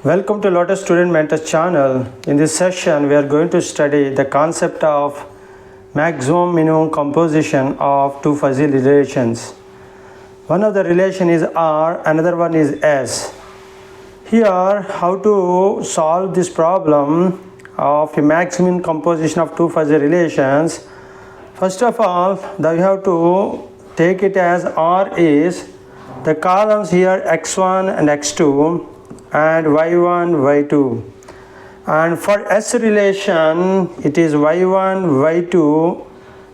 Welcome to Lotus Student Mentors channel. In this session, we are going to study the concept of maximum minimum composition of two fuzzy relations. One of the relation is R, another one is S. Here, how to solve this problem of a maximum composition of two fuzzy relations. First of all, we have to take it as R is the columns here x1 and x2 and y1, y2, and for S relation it is y1, y2,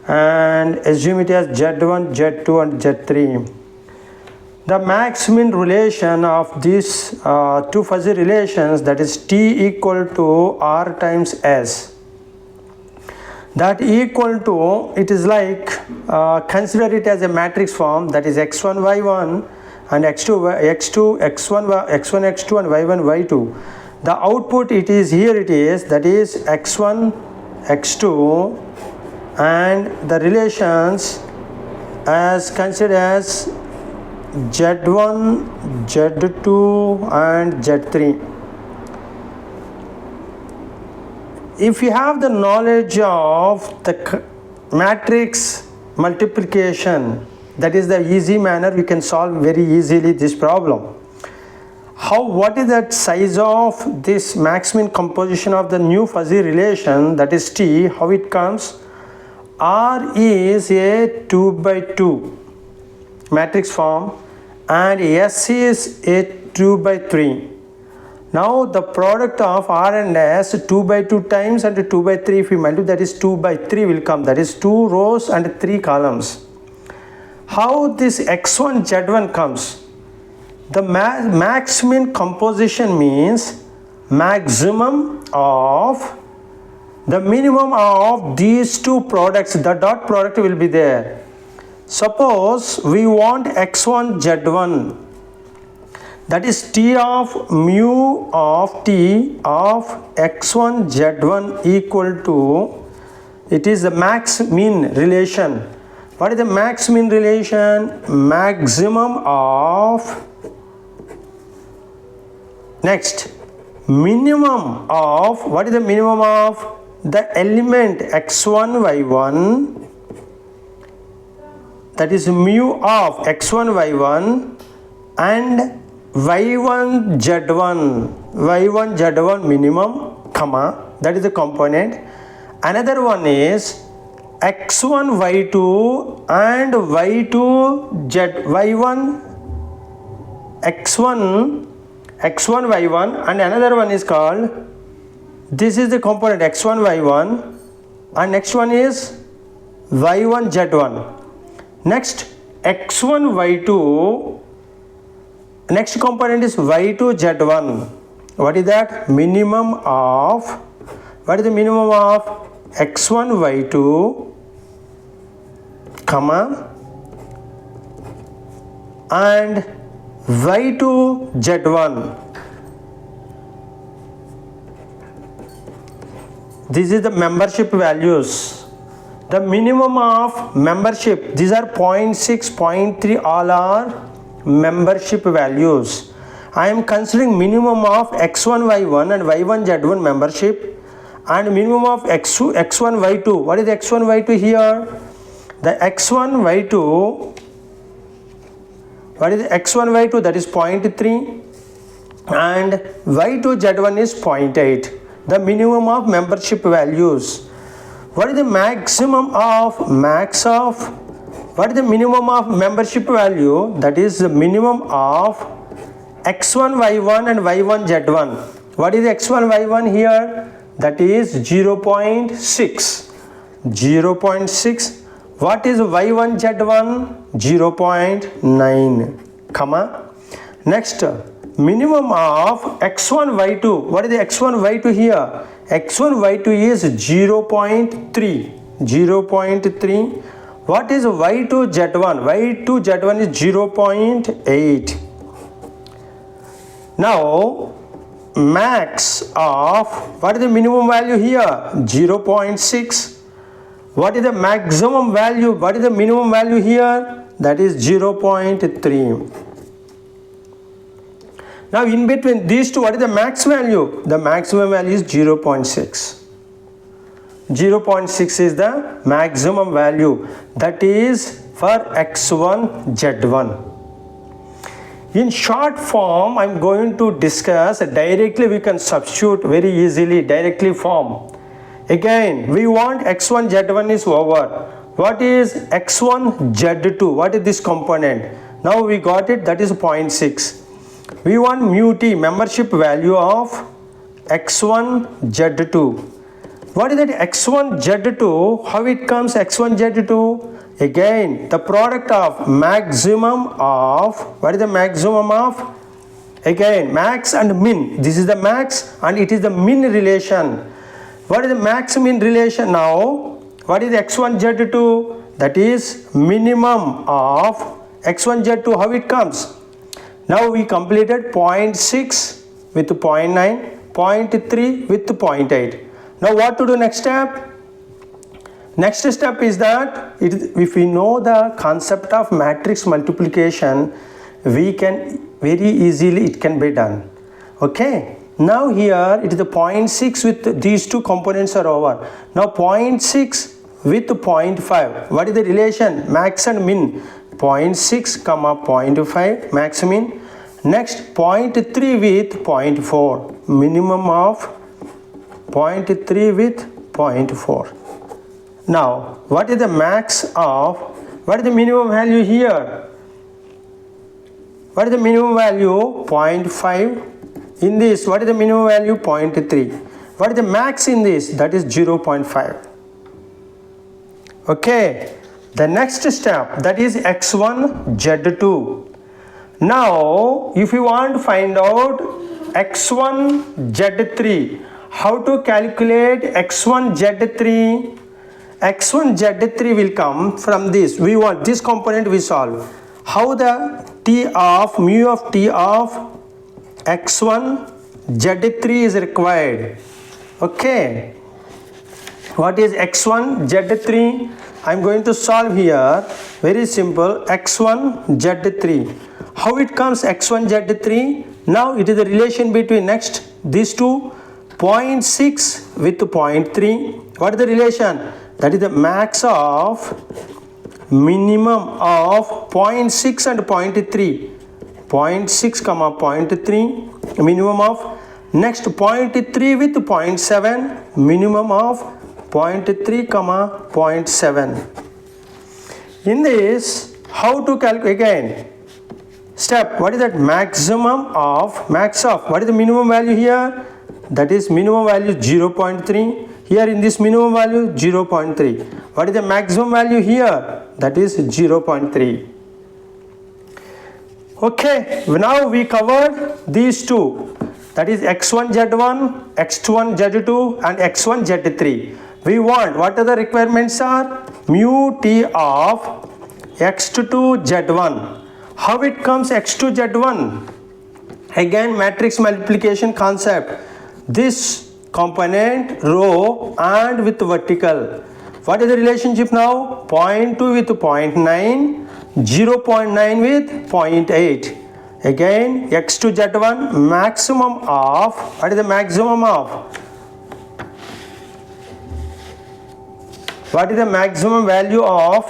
and assume it as z1, z2 and z3. The maximum relation of these two fuzzy relations, that is T equal to R times S. That equal to, it is like consider it as a matrix form, that is x1, y1 and x2, x1, x2 and y1, y2. The output it is here, it is that is x1, x2, and the relations as considered as z1, z2 and z3. If you have the knowledge of the matrix multiplication, that is the easy manner we can solve very easily this problem. What is that size of this maximum composition of the new fuzzy relation, that is T, how it comes? R is a 2 by 2 matrix form and S is a 2 by 3. Now the product of R and S, 2 by 2 times and 2 by 3 if we multiply, that is 2 by 3 will come, that is 2 rows and 3 columns. How this x1 z1 comes? The maximum composition means maximum of the minimum of these two products, the dot product will be there. Suppose we want x1 z1, that is T of mu of T of x1 z1 equal to, it is the max mean relation. What is the max mean relation? Maximum of, next, minimum of, what is the minimum of the element x1 y1, that is mu of x1 y1 and y1 z1 minimum, comma, that is the component. Another one is x1 y2 and y2 z y1 x1 y1, and another one is called, this is the component x1 y1 and next one is y1 z1. Next x1 y2, next component is y2 z1. What is that? Minimum of, what is the minimum of x1 y2 comma and y2 z1. This is the membership values. The minimum of membership, these are 0.6, 0.3, all are membership values. I am considering minimum of x1 y1 and y1 z1 membership and minimum of x1 y2. What is x1 y2 here? The x1 y2, what is x1 y2? That is 0.3 and y2 z1 is 0.8. The minimum of membership values. What is the maximum of what is the minimum of membership value? That is the minimum of x1 y1 and y1 z1. What is x1 y1 here? That is 0.6. 0.6. What is y1 z1? 0.9, comma. Next, minimum of x1 y2. What is the x1 y2 here? x1 y2 is 0.3. 0.3. What is y2 z1? y2 z1 is 0.8. Now max of, what is the minimum value here? 0.6. What is the maximum value? What is the minimum value here? That is 0.3. Now in between these two, what is the max value? The maximum value is 0.6. 0.6 is the maximum value, that is for x1 z1. In short form, I am going to discuss directly. We can substitute very easily directly form. Again, we want x1 z1 is over. What is x1 z2? What is this component? Now we got it, that is 0.6. We want mu t, membership value of x1 z2. What is that x1 z2? How it comes x1 z2? Again, the product of maximum of, what is the maximum of? Again, max and min. This is the max and it is the min relation. What is the max min relation now? What is x1 z2? That is minimum of x1 z2. How it comes? Now we completed 0.6 with 0.9, 0.3 with 0.8. Now what to do next step? Next step is that if we know the concept of matrix multiplication, we can very easily it can be done. Okay. Now here it is the 0.6 with these two components are over. Now 0.6 with 0.5. What is the relation? Max and min. 0.6 comma 0.5 max min. Next 0.3 with 0.4. Minimum of 0.3 with 0.4. Now, what is the max of, what is the minimum value here? What is the minimum value? 0.5. In this, what is the minimum value? 0.3. What is the max in this? That is 0.5. Okay. The next step, that is x1 z2. Now, if you want to find out x1 z3, how to calculate x1 z3? x1 z3 will come from this. We want this component we solve. How the t of mu of t of x1 z3 is required. Okay. What is x1 z3? I am going to solve here. Very simple. x1 z3. How it comes x1 z3? Now it is the relation between next these two, 0.6 with 0.3. What is the relation? That is the max of minimum of 0.6 and 0.3. 0.6 comma 0.3 minimum of, next 0.3 with 0.7 minimum of 0.3 comma 0.7. In this, how to calculate again? Step, what is that? Maximum of, max of, what is the minimum value here? That is minimum value 0.3. Here in this minimum value 0.3. What is the maximum value here? That is 0.3. Okay, now we covered these two. That is x1 z1, x1 z2 and x1 z3. We want, what are the requirements are? Mu t of x2 z1. How it comes x2 z1? Again, matrix multiplication concept. This component row and with vertical. What is the relationship now? 0.2 with 0.9, 0.9 with 0.8. Again, x2 z1 maximum of, what is the maximum of? What is the maximum value of?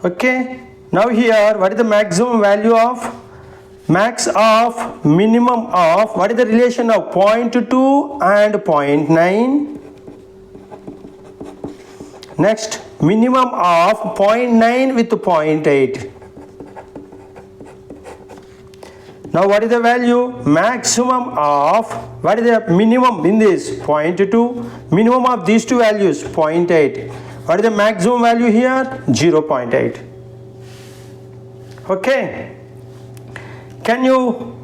Okay, now here, what is the maximum value of? Max of minimum of, what is the relation of 0.2 and 0.9? Next, minimum of 0.9 with 0.8. Now what is the value? Maximum of, what is the minimum in this? 0.2. Minimum of these two values, 0.8. What is the maximum value here? 0.8. Okay. Can you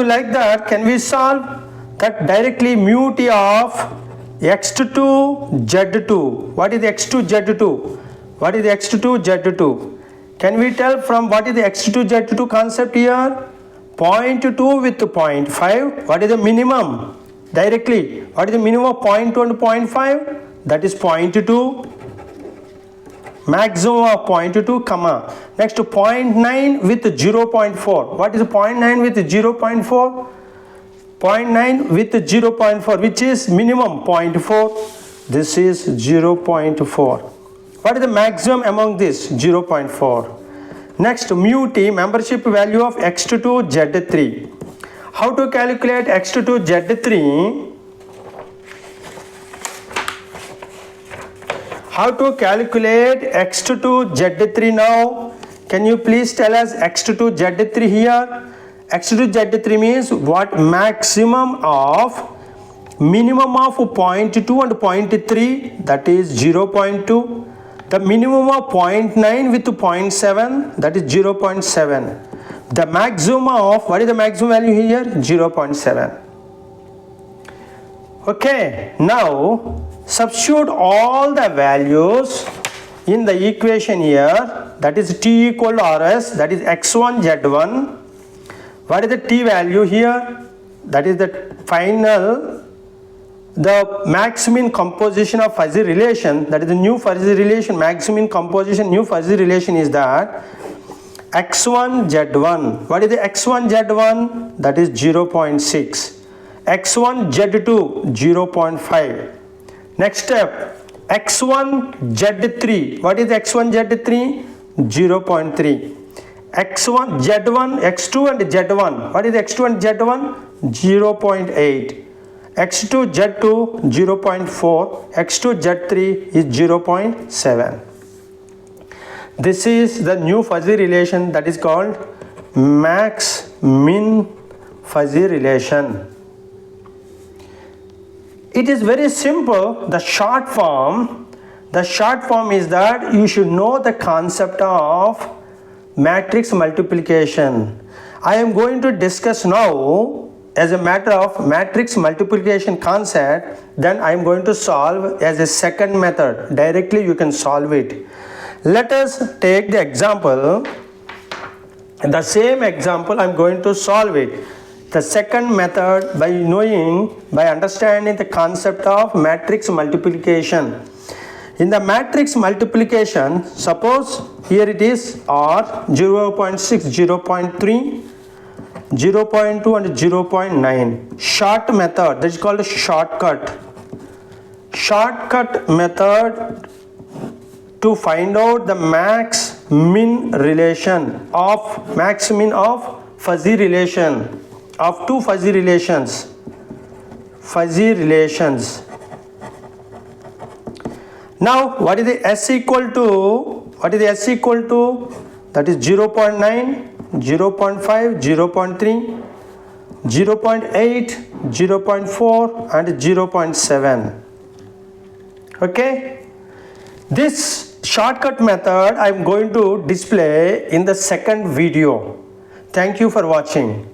like that? Can we solve that directly? Mu t of x2 z2. What is x2 z2? What is x2 z2? Can we tell from what is the x2 z2 concept here? 0.2 with 0.5. What is the minimum? Directly. What is the minimum of 0.2 and 0.5? That is 0.2. maximum of 0.2 comma. Next 0.9 with 0.4. What is 0.9 with 0.4? 0.9 with 0.4, which is minimum 0.4. This is 0.4. What is the maximum among this? 0.4. Next, mu t, membership value of x2 to z3. How to calculate x2 to z3? How to calculate x2 to z3 now? Can you please tell us x2 to z3 here? x2 to z3 means what? Maximum of minimum of 0.2 and 0.3, that is 0.2. The minimum of 0.9 with 0.7, that is 0.7. The maximum of, what is the maximum value here? 0.7. Okay, now substitute all the values in the equation here, that is t equal to rs, that is x1 z1. What is the t value here? That is the final, the maximum composition of fuzzy relation, that is the new fuzzy relation, maximum composition, new fuzzy relation is that x1 z1. What is the x1 z1? That is 0.6. x1 z2 0.5. Next step, x1 z3. What is x1 z3? 0.3. x1 z1, x2 and z1. What is x2 and z1? 0.8. x2 z2 0.4. x2 z3 is 0.7. This is the new fuzzy relation, that is called max min fuzzy relation. It is very simple. The short form is that you should know the concept of matrix multiplication. I am going to discuss now as a matter of matrix multiplication concept, then I am going to solve as a second method. Directly you can solve it. Let us take the example, the same example I am going to solve it. The second method by understanding the concept of matrix multiplication. In the matrix multiplication, suppose here it is R 0.6, 0.3, 0.2 and 0.9. Short method, that is called a shortcut. Shortcut method to find out the max min relation of fuzzy relation of two fuzzy relations. Now what is the s equal to? That is 0.9, 0.5, 0.3, 0.8, 0.4 and 0.7. Okay, this shortcut method I am going to display in the second video. Thank you for watching.